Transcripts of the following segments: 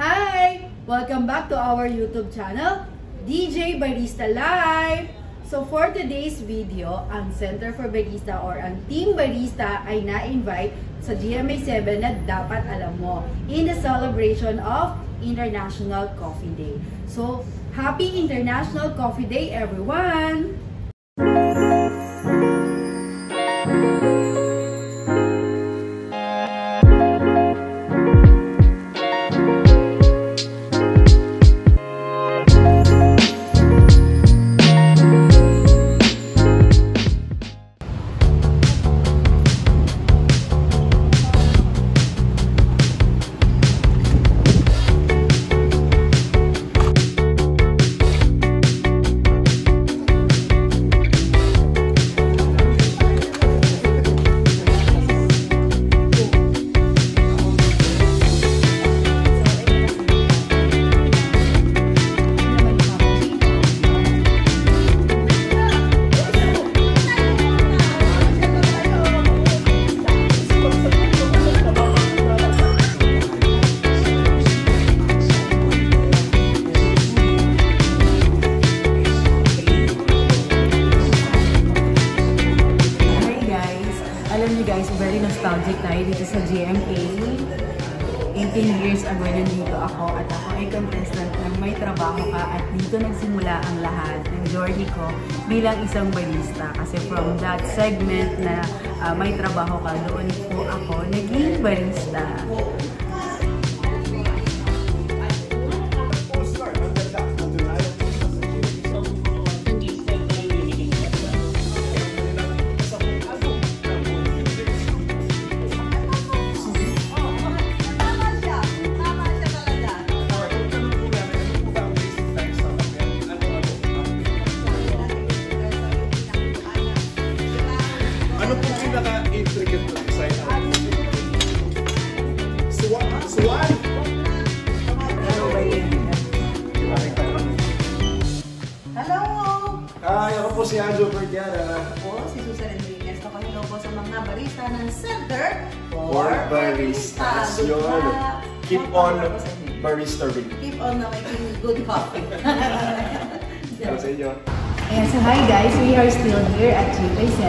Hi! Welcome back to our YouTube channel, DJ Barista Live! So for today's video, ang Center for Barista or ang Team Barista ay na-invite sa GMA7 na dapat alam mo in the celebration of International Coffee Day. So, Happy International Coffee Day, everyone! Very nostalgic tayo dito sa GMA. 18 years ago nandito ako at ako ay contestant ng May Trabaho Ka at dito nagsimula ang lahat ng journey ko bilang isang barista. Kasi from that segment na May Trabaho Ka, doon po ako naging barista. Ano po pinaka-intricate to design? Suwan! Hello! Hi, ako po si Anjo Verdiana. Ako si Susan Enriquez. Hello po sa mga barista ng Center For Baristas. Yun. Keep on barista-ing. Keep on making good coffee. Para sa inyo. Ayan, so hi guys, we are still here at GMA7.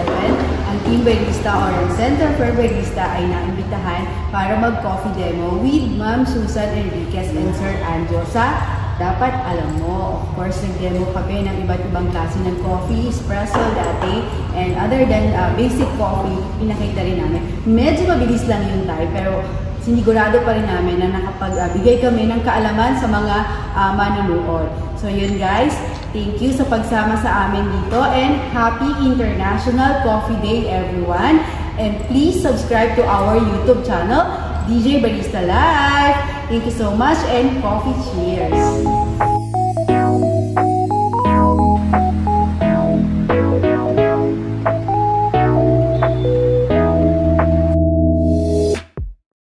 Ang Team Barista or ang Center for Barista ay naimbitahan para mag-coffee demo with Ma'am Susan Enriquez and Sir Anjo sa Dapat Alam Mo. Of course, nag-demo kami ng iba't ibang klase ng coffee, espresso, latte, and other than basic coffee, pinakita rin namin. Medyo mabilis lang yun tayo, pero sinigurado pa rin namin na nakapagbigay kami ng kaalaman sa mga manunood. So yun guys, thank you sa pagsama sa amin dito and Happy International Coffee Day everyone! And please subscribe to our YouTube channel, DJ Barista Live! Thank you so much and coffee cheers!